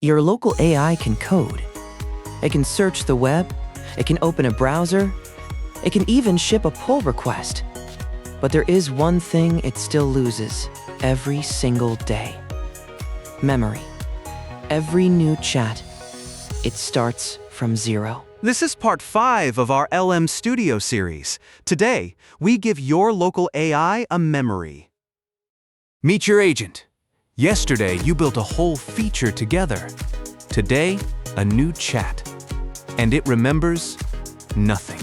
Your local AI can code. It can search the web, it can open a browser, it can even ship a pull request. But there is one thing it still loses every single day. Memory. Every new chat, it starts from zero. This is part 5 of our LM Studio series. Today, we give your local AI a memory. Meet your agent. Yesterday, you built a whole feature together. Today, a new chat. And it remembers nothing.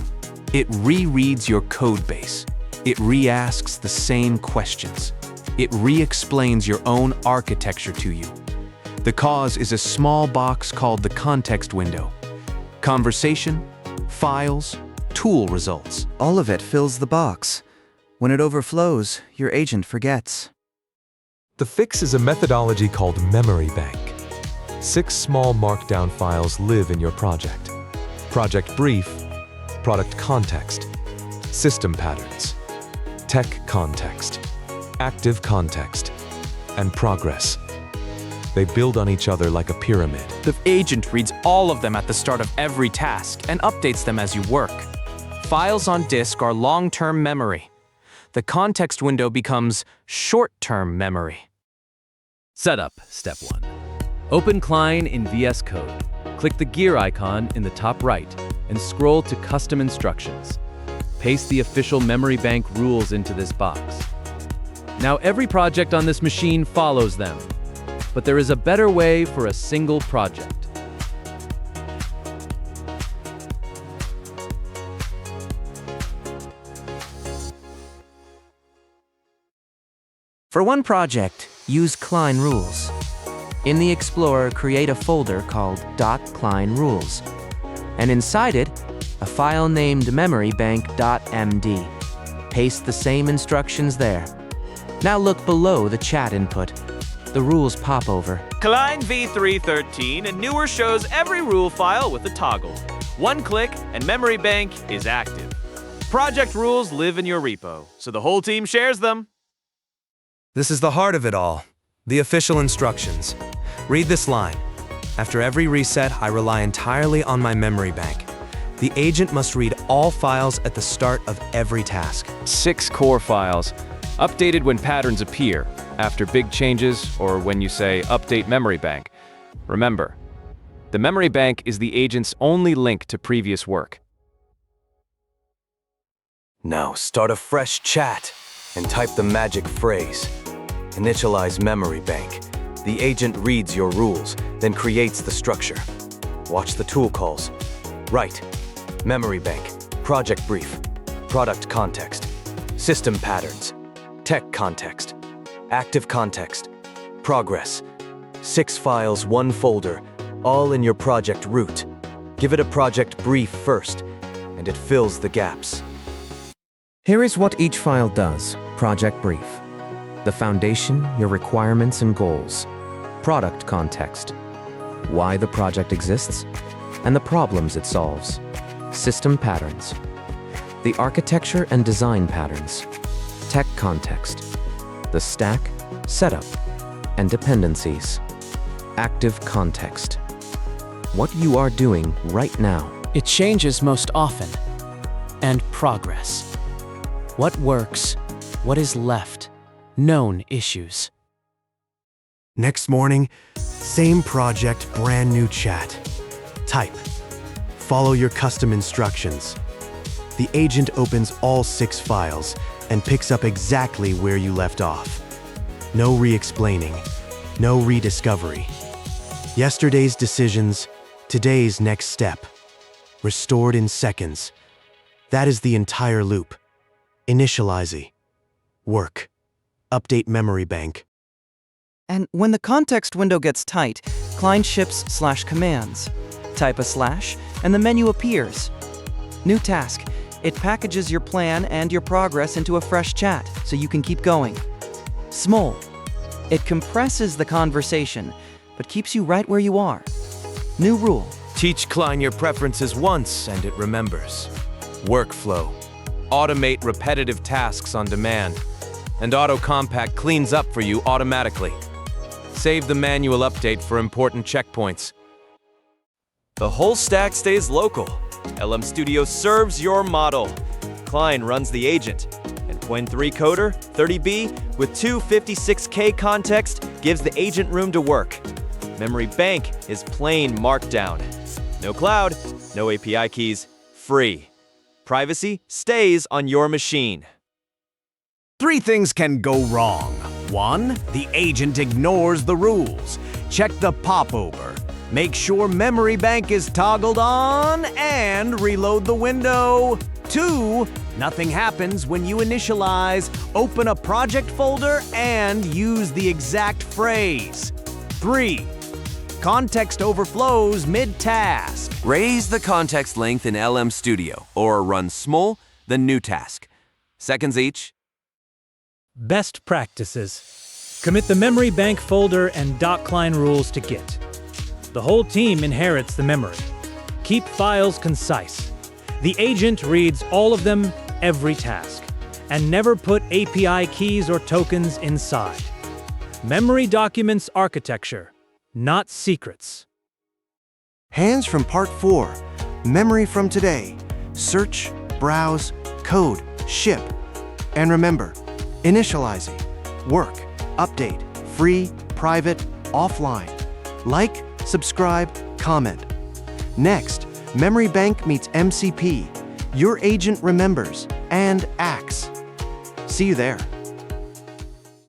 It rereads your code base. It re-asks the same questions. It re-explains your own architecture to you. The cause is a small box called the context window. Conversation, files, tool results. All of it fills the box. When it overflows, your agent forgets. The fix is a methodology called Memory Bank. 6 small markdown files live in your project. Project brief, product context, system patterns, tech context, active context, and progress. They build on each other like a pyramid. The agent reads all of them at the start of every task and updates them as you work. Files on disk are long-term memory. The context window becomes short-term memory. Setup, step 1. Open Cline in VS Code. Click the gear icon in the top right and scroll to Custom Instructions. Paste the official Memory Bank rules into this box. Now every project on this machine follows them, but there is a better way for a single project. For one project, use Cline Rules. In the Explorer, create a folder called .Cline Rules, and inside it, a file named memorybank.md. Paste the same instructions there. Now look below the chat input. The rules pop over. Cline v3.13 and newer shows every rule file with a toggle. One click and Memory Bank is active. Project rules live in your repo, so the whole team shares them. This is the heart of it all, the official instructions. Read this line. After every reset, I rely entirely on my memory bank. The agent must read all files at the start of every task. 6 core files, updated when patterns appear, after big changes, or when you say update memory bank. Remember, the memory bank is the agent's only link to previous work. Now start a fresh chat and type the magic phrase. Initialize memory bank. The agent reads your rules, then creates the structure. Watch the tool calls. Write, memory bank, project brief, product context, system patterns, tech context, active context, progress. 6 files, 1 folder, all in your project root. Give it a project brief first, and it fills the gaps. Here is what each file does. Project brief. The foundation, your requirements and goals. Product context. Why the project exists and the problems it solves. System patterns. The architecture and design patterns. Tech context. The stack, setup, and dependencies. Active context. What you are doing right now. It changes most often. And progress. What works, what is left, known issues. Next morning, same project, brand new chat. Type. Follow your custom instructions. The agent opens all 6 files and picks up exactly where you left off. No re-explaining, no rediscovery. Yesterday's decisions, today's next step. Restored in seconds. That is the entire loop. Initialize. Work. Update memory bank. And when the context window gets tight, Cline ships /commands. Type a slash, and the menu appears. New task. It packages your plan and your progress into a fresh chat, so you can keep going. Small. It compresses the conversation, but keeps you right where you are. New rule. Teach Cline your preferences once and it remembers. Workflow. Automate repetitive tasks on demand. And Auto Compact cleans up for you automatically. Save the manual update for important checkpoints. The whole stack stays local. LM Studio serves your model. Cline runs the agent. And Qwen3 Coder 30B with 256K context gives the agent room to work. Memory Bank is plain markdown. No cloud, no API keys, free. Privacy stays on your machine. 3 things can go wrong. 1. The agent ignores the rules. Check the popover. Make sure Memory Bank is toggled on and reload the window. 2. Nothing happens when you initialize. Open a project folder and use the exact phrase. 3. Context overflows mid-task. Raise the context length in LM Studio or run small, the new task. Seconds each. Best practices. Commit the memory bank folder and .cline rules to Git. The whole team inherits the memory. Keep files concise. The agent reads all of them every task. And never put API keys or tokens inside. Memory documents architecture, not secrets. Hands from Part 4. Memory from today. Search, browse, code, ship. And remember, initializing. Work, update, free, private, offline. Like, subscribe, comment. Next, Memory Bank meets MCP. Your agent remembers and acts. See you there.